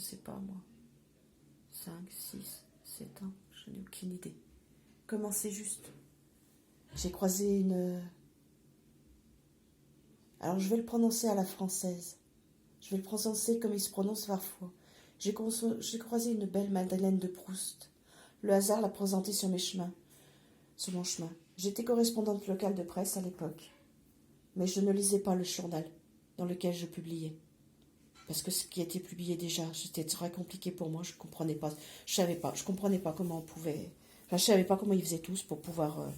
sais pas moi, 5, 6, 7 ans, je n'ai aucune idée. Comment c'est juste? J'ai croisé une... Alors je vais le prononcer à la française. Je vais le prononcer comme il se prononce parfois. J'ai croisé une belle Madeleine de Proust. Le hasard l'a présentée sur mon chemin. J'étais correspondante locale de presse à l'époque. Mais je ne lisais pas le journal dans lequel je publiais. Parce que ce qui était publié déjà, c'était très compliqué pour moi, je comprenais pas. Je comprenais pas comment on pouvait... Enfin, je savais pas comment ils faisaient tous pour pouvoir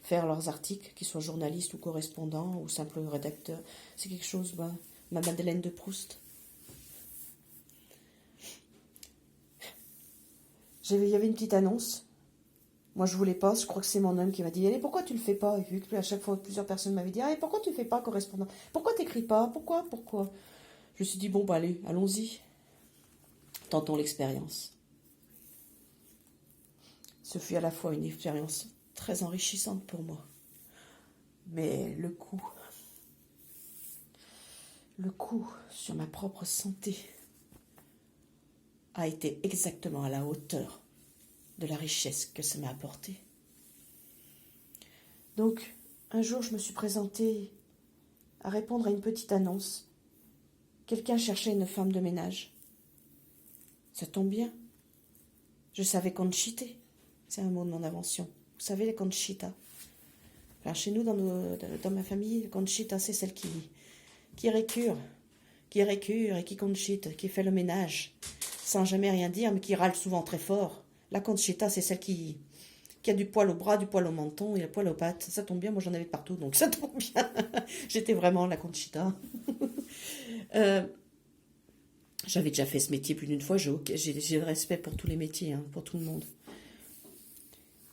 faire leurs articles, qu'ils soient journalistes ou correspondants ou simples rédacteurs. C'est quelque chose, ma Madeleine de Proust. Il y avait une petite annonce. Moi, je voulais pas. Je crois que c'est mon homme qui m'a dit « Allez, pourquoi tu le fais pas ?» Et vu que à chaque fois, plusieurs personnes m'avaient dit « Allez, pourquoi tu le fais pas, correspondant? Pourquoi t'écris pas? Pourquoi? » Je me suis dit « Bon, allez, allons-y. Tentons l'expérience. » Ce fut à la fois une expérience très enrichissante pour moi. Mais le coup sur ma propre santé a été exactement à la hauteur de la richesse que ça m'a apporté. Donc, un jour, je me suis présentée à répondre à une petite annonce. Quelqu'un cherchait une femme de ménage. Ça tombe bien. Je savais conchiter. C'est un mot de mon invention. Vous savez, les conchitas. Alors, chez nous, dans ma famille, conchita, c'est celle qui récure et qui conchite, qui fait le ménage, sans jamais rien dire, mais qui râle souvent très fort. La conchita, c'est celle qui a du poil au bras, du poil au menton et le poil aux pattes. Ça tombe bien, moi j'en avais partout, donc ça tombe bien. J'étais vraiment la conchita. J'avais déjà fait ce métier plus d'une fois, j'ai le respect pour tous les métiers, hein, pour tout le monde.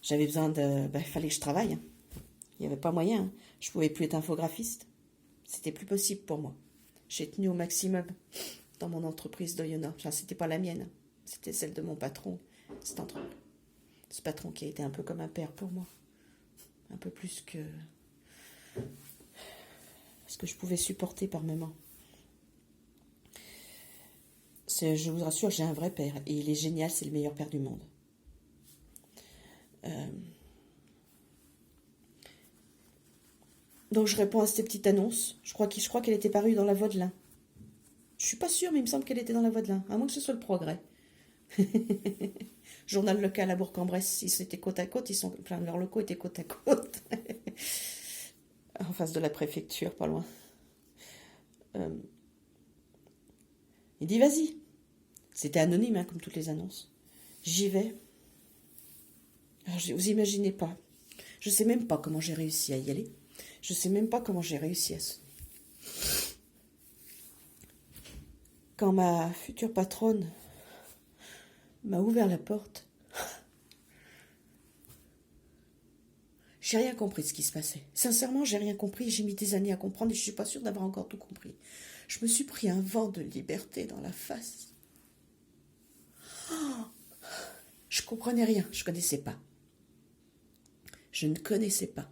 J'avais besoin de... il fallait que je travaille. Hein. Il n'y avait pas moyen. Hein. Je ne pouvais plus être infographiste. C'était plus possible pour moi. J'ai tenu au maximum dans mon entreprise d'Oyonnax. Enfin, c'était pas la mienne. C'était celle de mon patron. Ce patron qui a été un peu comme un père pour moi. Un peu plus que ce que je pouvais supporter par moment. Je vous rassure, j'ai un vrai père. Et il est génial, c'est le meilleur père du monde. Donc je réponds à cette petite annonce. Je crois qu'elle était parue dans la Voix de l'Ain. Je suis pas sûre, mais il me semble qu'elle était dans la Voix de l'Ain. À moins que ce soit le Progrès. Journal local à Bourg-en-Bresse, ils étaient côte à côte, leurs locaux étaient côte à côte. En face de la préfecture, pas loin. Il dit vas-y. C'était anonyme, hein, comme toutes les annonces. J'y vais. Alors, vous imaginez pas. Je sais même pas comment j'ai réussi à y aller. Je sais même pas comment j'ai réussi à sonner. Quand ma future patronne m'a ouvert la porte, j'ai rien compris de ce qui se passait. Sincèrement, j'ai rien compris. J'ai mis des années à comprendre et je suis pas sûre d'avoir encore tout compris. Je me suis pris un vent de liberté dans la face. Oh, je comprenais rien. Je connaissais pas. Je ne connaissais pas.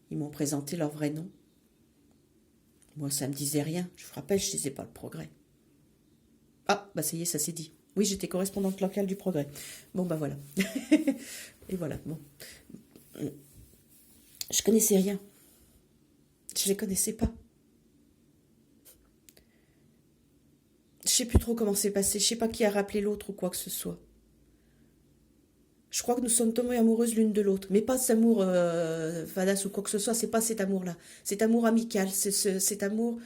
Ils m'ont présenté leur vrai nom. Moi, ça me disait rien. Je vous rappelle, je disais pas le Progrès. Ah, ça y est, ça s'est dit. Oui, j'étais correspondante locale du Progrès. Bon, voilà. Et voilà, bon. Je connaissais rien. Je les connaissais pas. Je sais plus trop comment c'est passé. Je sais pas qui a rappelé l'autre ou quoi que ce soit. Je crois que nous sommes tombées amoureuses l'une de l'autre. Mais pas cet amour fadasse ou quoi que ce soit. C'est pas cet amour-là. Cet amour amical. C'est cet amour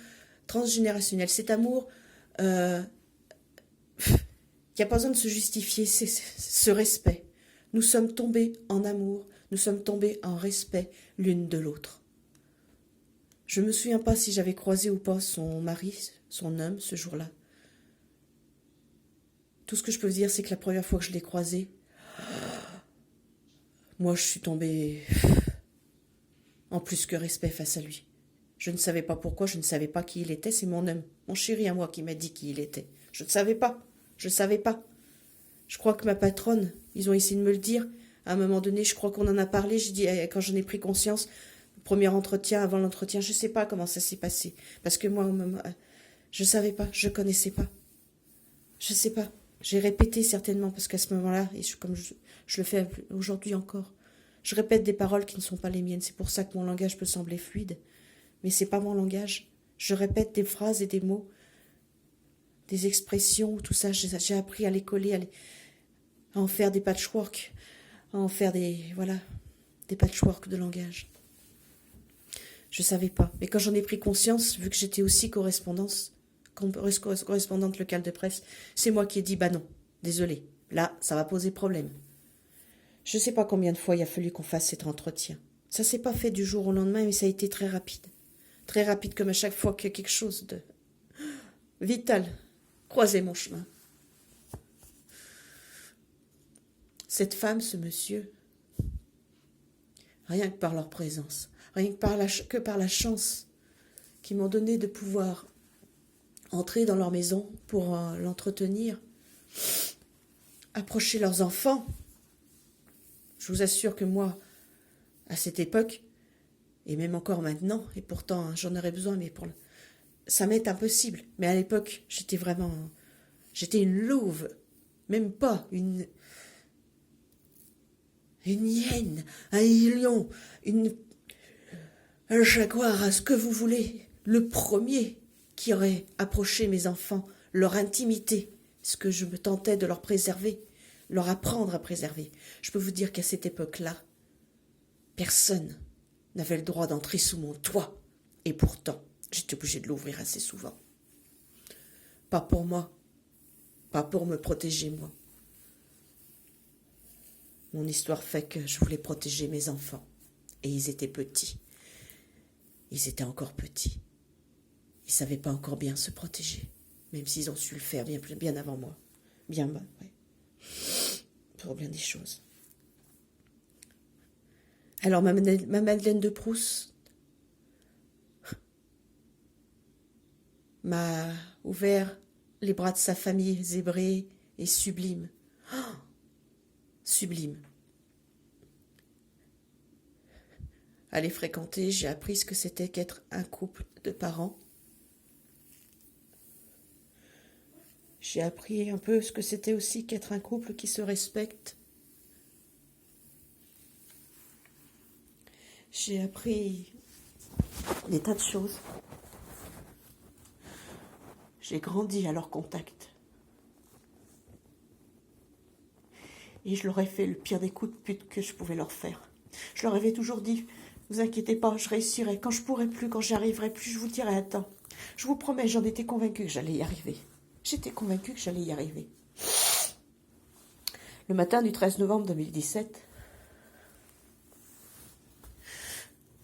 transgénérationnel. Cet amour qui n'a pas besoin de se justifier. C'est ce respect. Nous sommes tombés en amour. Nous sommes tombés en respect l'une de l'autre. Je me souviens pas si j'avais croisé ou pas son mari, son homme, ce jour-là. Tout ce que je peux vous dire, c'est que la première fois que je l'ai croisé, moi, je suis tombée en plus que respect face à lui. Je ne savais pas pourquoi, je ne savais pas qui il était. C'est mon homme, mon chéri à moi qui m'a dit qui il était. Je ne savais pas. Je crois que ma patronne, ils ont essayé de me le dire. À un moment donné, je crois qu'on en a parlé. J'ai dit, quand j'en ai pris conscience, le premier entretien, avant l'entretien, je ne sais pas comment ça s'est passé. Parce que moi, Je savais pas, je connaissais pas. Je sais pas. J'ai répété certainement, parce qu'à ce moment-là, et comme je le fais aujourd'hui encore, je répète des paroles qui ne sont pas les miennes. C'est pour ça que mon langage peut sembler fluide. Mais c'est pas mon langage. Je répète des phrases et des mots, des expressions, tout ça. J'ai appris à les coller, à en faire des patchwork, à en faire des patchwork de langage. Je savais pas. Mais quand j'en ai pris conscience, vu que j'étais aussi correspondante locale de presse, c'est moi qui ai dit, bah non, désolé, là, ça va poser problème. Je sais pas combien de fois il a fallu qu'on fasse cet entretien. Ça s'est pas fait du jour au lendemain, mais ça a été très rapide. Très rapide, comme à chaque fois que quelque chose de vital croisait mon chemin. Cette femme, ce monsieur, rien que par leur présence, rien que par la chance qu'ils m'ont donné de pouvoir entrer dans leur maison pour l'entretenir, approcher leurs enfants. Je vous assure que moi, à cette époque, et même encore maintenant, et pourtant j'en aurais besoin, mais ça m'est impossible. Mais à l'époque, j'étais une louve, même pas une hyène, un lion, un jaguar, ce que vous voulez. Le premier qui aurait approché mes enfants, leur intimité, ce que je me tentais de leur préserver, leur apprendre à préserver. Je peux vous dire qu'à cette époque-là, personne n'avait le droit d'entrer sous mon toit. Et pourtant, j'étais obligée de l'ouvrir assez souvent. Pas pour moi, pas pour me protéger moi. Mon histoire fait que je voulais protéger mes enfants. Et ils étaient petits. Ils étaient encore petits. Ils ne savaient pas encore bien se protéger. Même s'ils ont su le faire bien avant moi. Bien bas, ouais. Pour bien des choses. Alors ma Madeleine de Proust m'a ouvert les bras de sa famille zébrée et sublime. Oh, sublime. À les fréquenter, j'ai appris ce que c'était qu'être un couple de parents. J'ai appris un peu ce que c'était aussi qu'être un couple qui se respecte. J'ai appris des tas de choses. J'ai grandi à leur contact. Et je leur ai fait le pire des coups de pute que je pouvais leur faire. Je leur avais toujours dit, vous inquiétez pas, je réussirai. Quand je pourrai plus, quand j'y arriverai plus, je vous dirai à temps. Je vous promets, j'en étais convaincue que j'allais y arriver. J'étais convaincue que j'allais y arriver. Le matin du 13 novembre 2017,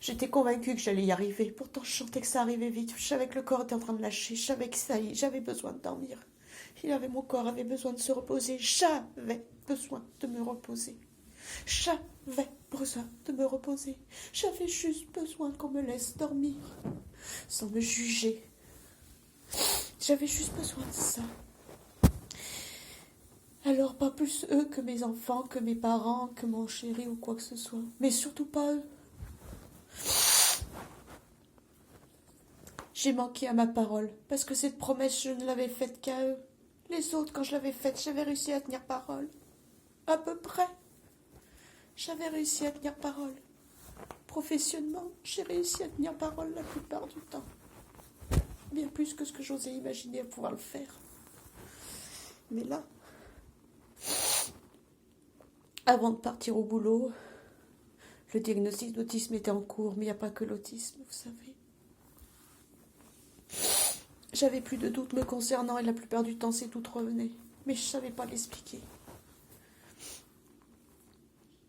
j'étais convaincue que j'allais y arriver. Pourtant, je sentais que ça arrivait vite. Je savais que le corps était en train de lâcher. Je savais que ça y est, j'avais besoin de dormir. Mon corps avait besoin de se reposer. J'avais besoin de me reposer. J'avais besoin de me reposer. J'avais juste besoin qu'on me laisse dormir, sans me juger. J'avais juste besoin de ça. Alors, pas plus eux que mes enfants, que mes parents, que mon chéri ou quoi que ce soit. Mais surtout pas eux. J'ai manqué à ma parole, parce que cette promesse, je ne l'avais faite qu'à eux. Les autres, quand je l'avais faite, j'avais réussi à tenir parole. À peu près. J'avais réussi à tenir parole. Professionnellement, j'ai réussi à tenir parole la plupart du temps. Bien plus que ce que j'osais imaginer à pouvoir le faire. Mais là, avant de partir au boulot, le diagnostic d'autisme était en cours, mais il n'y a pas que l'autisme, vous savez. J'avais plus de doutes me concernant et la plupart du temps, ces doutes revenaient. Mais je ne savais pas l'expliquer.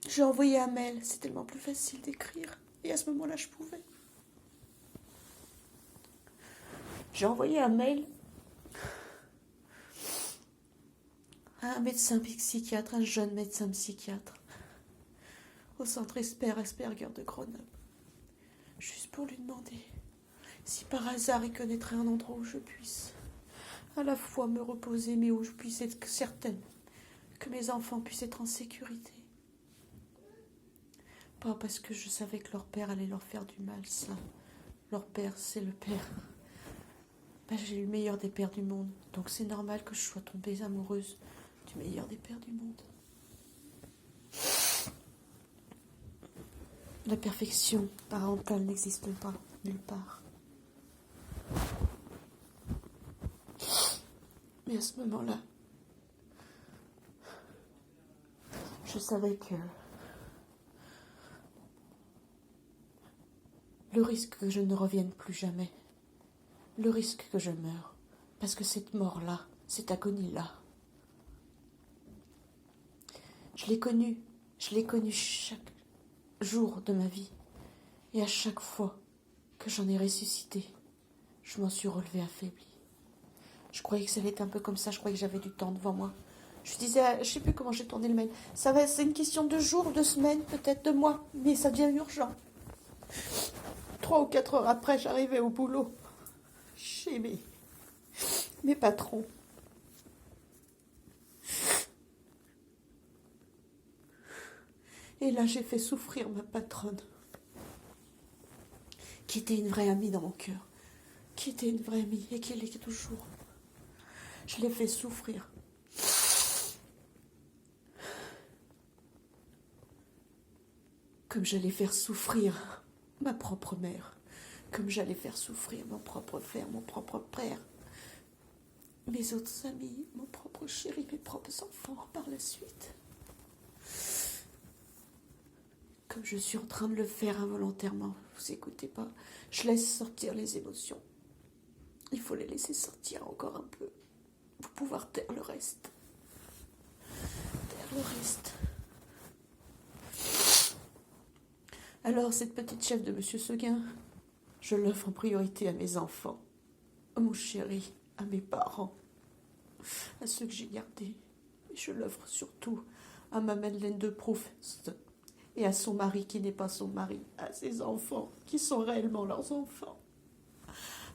J'ai envoyé un mail, c'est tellement plus facile d'écrire. Et à ce moment-là, je pouvais. J'ai envoyé un mail à un médecin psychiatre, un jeune médecin psychiatre, au centre Asperger de Grenoble. Juste pour lui demander si par hasard il connaîtrait un endroit où je puisse à la fois me reposer, mais où je puisse être certaine que mes enfants puissent être en sécurité. Pas parce que je savais que leur père allait leur faire du mal, ça. Leur père, c'est le père J'ai eu le meilleur des pères du monde, donc c'est normal que je sois tombée amoureuse du meilleur des pères du monde. La perfection parentale n'existe pas nulle part. Mais à ce moment-là, je savais que le risque que je ne revienne plus jamais, le risque que je meure, parce que cette mort-là, cette agonie-là, je l'ai connue chaque jour de ma vie, et à chaque fois que j'en ai ressuscité, je m'en suis relevée affaiblie. Je croyais que ça allait être un peu comme ça, je croyais que j'avais du temps devant moi. Je disais, je sais plus comment j'ai tourné le mail, c'est une question de jours, de semaines, peut-être de mois, mais ça devient urgent. 3 ou 4 heures après, j'arrivais au boulot, chez mes patrons. Et là, j'ai fait souffrir ma patronne, qui était une vraie amie dans mon cœur, qui était une vraie amie et qui l'est toujours. Je l'ai fait souffrir. Comme j'allais faire souffrir ma propre mère, comme j'allais faire souffrir mon propre frère, mon propre père, mes autres amis, mon propre chéri, mes propres enfants par la suite. Comme je suis en train de le faire involontairement, vous écoutez pas, je laisse sortir les émotions. Il faut les laisser sortir encore un peu pour pouvoir taire le reste. Taire le reste. Alors, cette petite chef de Monsieur Seguin, je l'offre en priorité à mes enfants, à mon chéri, à mes parents, à ceux que j'ai gardés. Et je l'offre surtout à ma Madeleine de Proust et à son mari qui n'est pas son mari, à ses enfants qui sont réellement leurs enfants,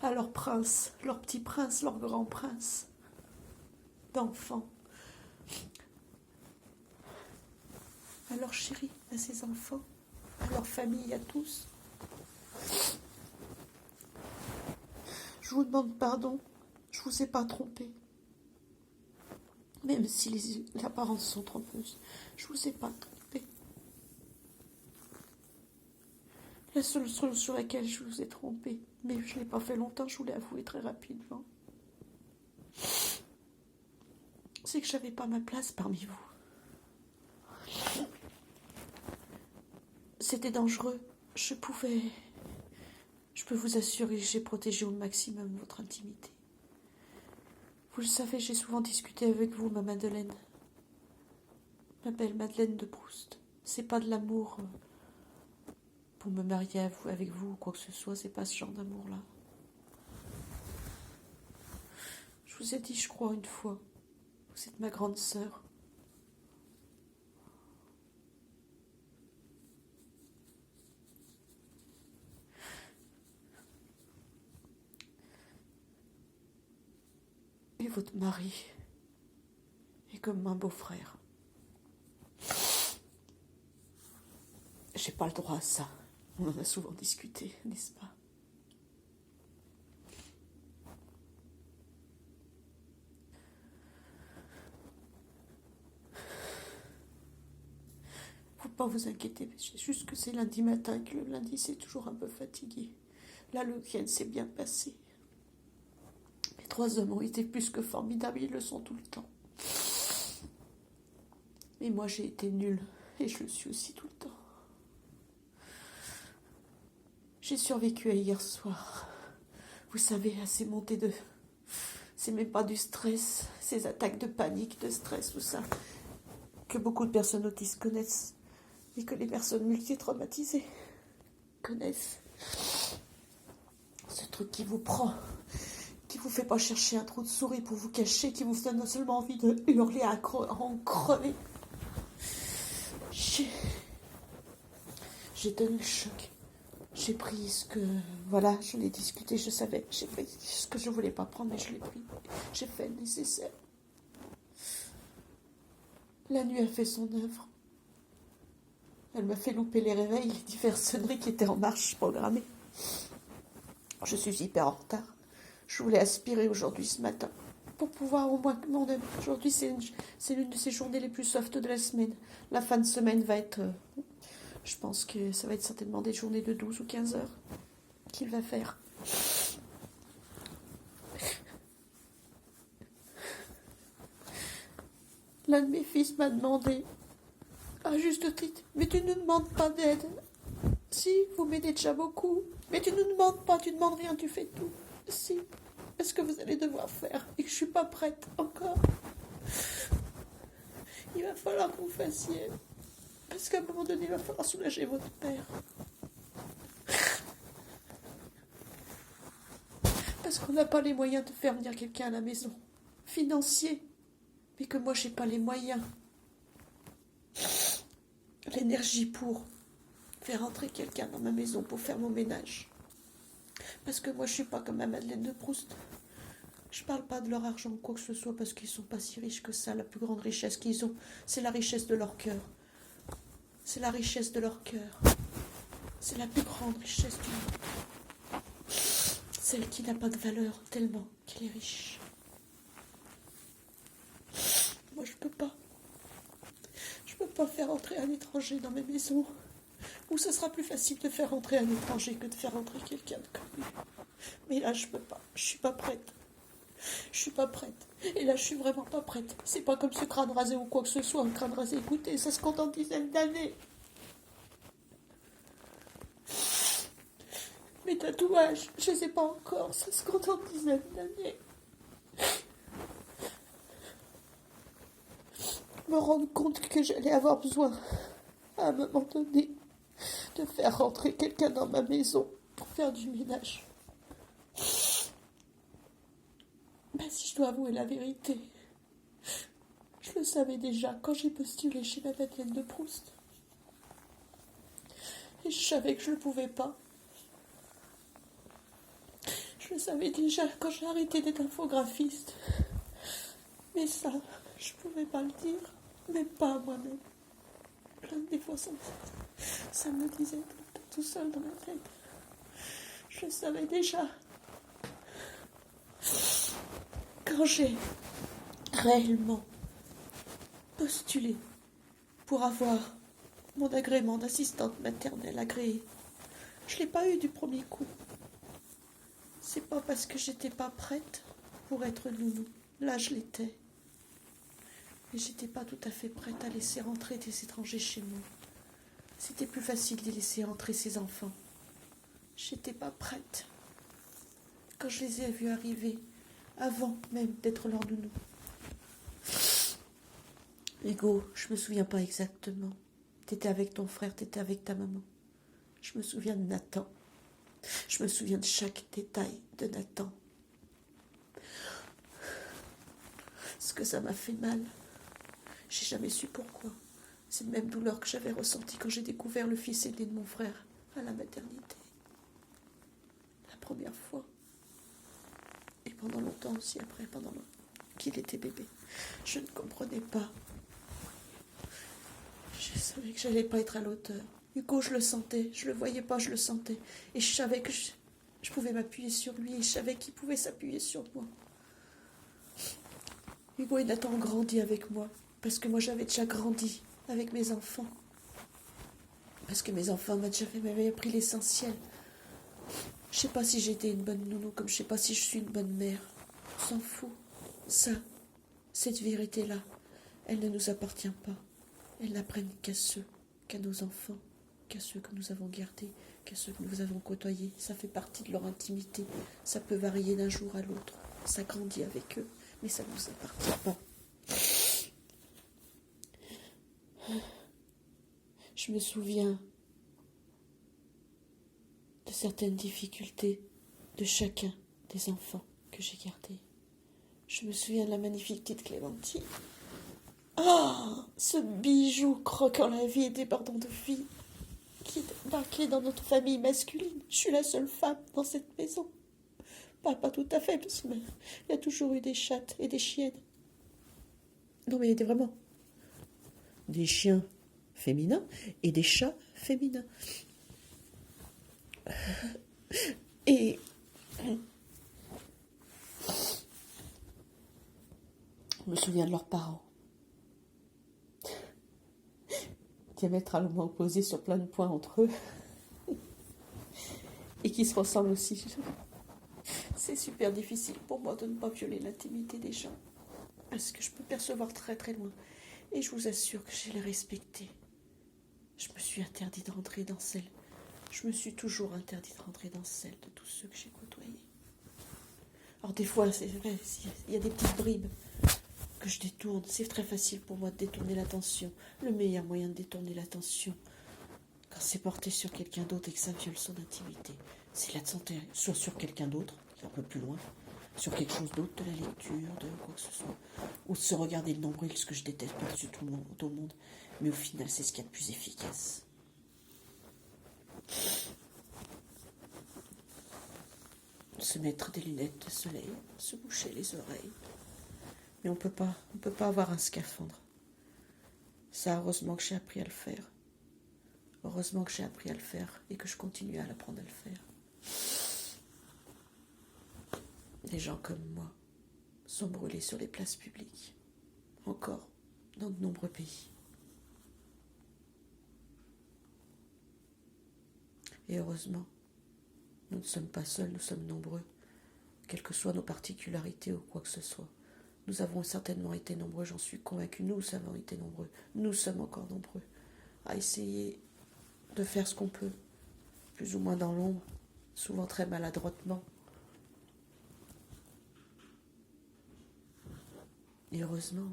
à leur prince, leur petit prince, leur grand prince d'enfants, à leur chéri, à ses enfants, à leur famille, à tous. Je vous demande pardon, je vous ai pas trompé. Même si les apparences sont trompeuses, je vous ai pas trompé. La seule chose sur laquelle je vous ai trompé, mais je ne l'ai pas fait longtemps, je vous l'ai avoué très rapidement, c'est que je n'avais pas ma place parmi vous. C'était dangereux. Je peux vous assurer que j'ai protégé au maximum votre intimité. Vous le savez, j'ai souvent discuté avec vous, ma Madeleine. Ma belle Madeleine de Proust. C'est pas de l'amour pour me marier avec vous ou quoi que ce soit, c'est pas ce genre d'amour-là. Je vous ai dit, je crois, une fois, vous êtes ma grande sœur. Et votre mari est comme un beau-frère. J'ai pas le droit à ça. On en a souvent discuté, n'est-ce pas? Faut pas vous inquiéter, c'est juste que c'est lundi matin et que le lundi c'est toujours un peu fatigué. Là, le week-end s'est bien passé. Mes 3 hommes ont été plus que formidables, ils le sont tout le temps. Mais moi j'ai été nulle, et je le suis aussi tout le temps. J'ai survécu à hier soir. Vous savez, à ces montées de... C'est même pas du stress, ces attaques de panique, de stress, tout ça, que beaucoup de personnes autistes connaissent, et que les personnes multitraumatisées connaissent. Ce truc qui vous prend, qui vous fait pas chercher un trou de souris pour vous cacher, qui vous donne non seulement envie de hurler à en crever. J'ai tenu le choc. J'ai pris ce que... Voilà, je l'ai discuté, je savais. J'ai pris ce que je voulais pas prendre, mais je l'ai pris. J'ai fait le nécessaire. La nuit a fait son œuvre. Elle m'a fait louper les réveils, les diverses sonneries qui étaient en marche programmées. Je suis hyper en retard. Je voulais aspirer aujourd'hui, ce matin, pour pouvoir au moins commander. Aujourd'hui, c'est l'une de ces journées les plus softes de la semaine. La fin de semaine va être... je pense que ça va être certainement des journées de 12 ou 15 heures qu'il va faire. L'un de mes fils m'a demandé, à juste titre, mais tu ne demandes pas d'aide. Si, vous m'aidez déjà beaucoup, mais tu ne demandes pas, tu ne demandes rien, tu fais tout. Si, est-ce que vous allez devoir faire et que je ne suis pas prête encore? Il va falloir que vous fassiez, parce qu'à un moment donné, il va falloir soulager votre père. Parce qu'on n'a pas les moyens de faire venir quelqu'un à la maison. Financier. Mais que moi, j'ai pas les moyens. L'énergie pour faire entrer quelqu'un dans ma maison pour faire mon ménage. Parce que moi, je suis pas comme ma Madeleine de Proust. Je parle pas de leur argent ou quoi que ce soit parce qu'ils sont pas si riches que ça. La plus grande richesse qu'ils ont, c'est la richesse de leur cœur. C'est la richesse de leur cœur. C'est la plus grande richesse du monde. Celle qui n'a pas de valeur tellement qu'elle est riche. Moi, je peux pas. Je peux pas faire entrer un étranger dans mes maisons. Ou ça sera plus facile de faire entrer un étranger que de faire entrer quelqu'un de connu. Mais là, je peux pas. Je suis pas prête. Je suis pas prête. Et là, je suis vraiment pas prête. C'est pas comme ce crâne rasé ou quoi que ce soit. Un crâne rasé, écoutez, ça se compte en dizaines d'années. Mes tatouages, je les ai pas encore. Ça se compte en dizaines d'années. Me rendre compte que j'allais avoir besoin, à un moment donné, de faire rentrer quelqu'un dans ma maison pour faire du ménage. Ben, si je dois avouer la vérité, je le savais déjà quand j'ai postulé chez la Madeleine de Proust. Et je savais que je ne pouvais pas. Je le savais déjà quand j'ai arrêté d'être infographiste. Mais ça, je pouvais pas le dire, même pas à moi-même. Des fois, ça me disait tout seul dans ma tête. Je le savais déjà. Quand j'ai réellement postulé pour avoir mon agrément d'assistante maternelle agréée, je ne l'ai pas eu du premier coup. C'est pas parce que j'étais pas prête pour être nounou. Là, je l'étais. Mais j'étais pas tout à fait prête à laisser rentrer des étrangers chez moi. C'était plus facile de laisser entrer ses enfants. J'étais pas prête. Quand je les ai vus arriver, avant même d'être leur nounou. Hugo, je me souviens pas exactement. T'étais avec ton frère, t'étais avec ta maman. Je me souviens de Nathan. Je me souviens de chaque détail de Nathan. Ce que ça m'a fait mal. J'ai jamais su pourquoi. C'est la même douleur que j'avais ressentie quand j'ai découvert le fils aîné de mon frère à la maternité. La première fois. Et pendant longtemps aussi après, qu'il était bébé. Je ne comprenais pas. Je savais que j'allais pas être à l'auteur. Hugo, je le sentais. Je le voyais pas, je le sentais. Et je savais que je pouvais m'appuyer sur lui. Et je savais qu'il pouvait s'appuyer sur moi. Hugo et Nathan ont grandi avec moi. Parce que moi, j'avais déjà grandi avec mes enfants. Parce que mes enfants m'avaient appris l'essentiel. Je sais pas si j'étais une bonne nounou, comme je sais pas si je suis une bonne mère. On s'en fout. Ça, cette vérité-là, elle ne nous appartient pas. Elles n'apprennent qu'à nos enfants, qu'à ceux que nous avons gardés, qu'à ceux que nous avons côtoyés. Ça fait partie de leur intimité. Ça peut varier d'un jour à l'autre. Ça grandit avec eux, mais ça ne nous appartient pas. Je me souviens de certaines difficultés de chacun des enfants que j'ai gardés. Je me souviens de la magnifique petite Clémentine. Ah, ce bijou croquant la vie et débordant de vie qui est marqué dans notre famille masculine. Je suis la seule femme dans cette maison. Pas tout à fait, parce qu'il y a toujours eu des chattes et des chiennes. Non, mais il y a vraiment des chiens féminins et des chats féminins. Et Je me souviens de leurs parents, diamétralement opposés sur plein de points entre eux, et qui se ressemblent aussi. C'est super difficile pour moi de ne pas violer l'intimité des gens, parce que je peux percevoir très très loin. Et je vous assure que j'ai les respecté. Je me suis interdit de rentrer dans celle. Je me suis toujours interdit de rentrer dans celle de tous ceux que j'ai côtoyés. Alors des fois, c'est vrai, il y a des petites bribes que je détourne. C'est très facile pour moi de détourner l'attention. Le meilleur moyen de détourner l'attention, quand c'est porté sur quelqu'un d'autre et que ça viole son intimité, c'est la santé, soit sur quelqu'un d'autre, un peu plus loin, sur quelque chose d'autre, de la lecture, de quoi que ce soit, ou de se regarder le nombril, ce que je déteste par-dessus tout le monde, au monde. Mais au final, c'est ce qu'il y a de plus efficace. Se mettre des lunettes de soleil, se boucher les oreilles. Mais on peut pas avoir un scaphandre. Ça, heureusement que j'ai appris à le faire. Heureusement que j'ai appris à le faire et que je continue à l'apprendre à le faire. Des gens comme moi sont brûlés sur les places publiques, encore dans de nombreux pays. Et heureusement, nous ne sommes pas seuls, nous sommes nombreux, quelles que soient nos particularités ou quoi que ce soit. Nous avons certainement été nombreux, j'en suis convaincue, nous avons été nombreux, nous sommes encore nombreux, à essayer de faire ce qu'on peut, plus ou moins dans l'ombre, souvent très maladroitement. Et heureusement,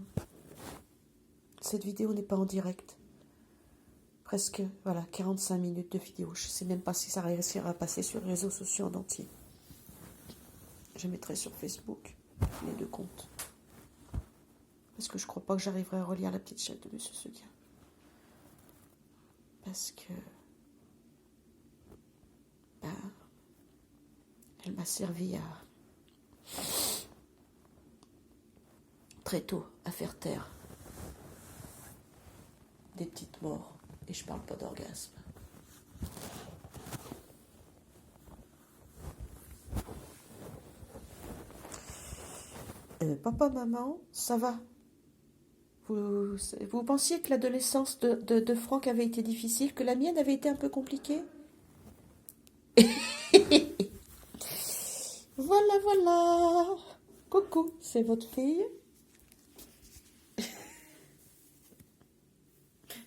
cette vidéo n'est pas en direct. Presque, 45 minutes de vidéo. Je ne sais même pas si ça réussira à passer sur les réseaux sociaux en entier. Je mettrai sur Facebook les 2 comptes. Parce que je ne crois pas que j'arriverai à relire la petite chaîne de M. Seguin. Parce que... elle m'a servi à... très tôt à faire taire des petites morts. Et je parle pas d'orgasme. Papa, maman, ça va? Vous pensiez que l'adolescence de Franck avait été difficile, que la mienne avait été un peu compliquée? Voilà. Coucou, c'est votre fille?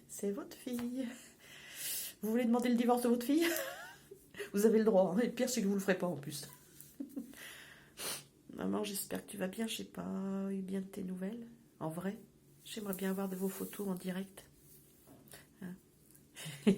C'est votre fille. Vous voulez demander le divorce de votre fille? Vous avez le droit, hein. Et le pire, c'est que vous le ferez pas en plus. Maman, j'espère que tu vas bien. J'ai pas eu bien de tes nouvelles. En vrai, j'aimerais bien avoir de vos photos en direct. Hein.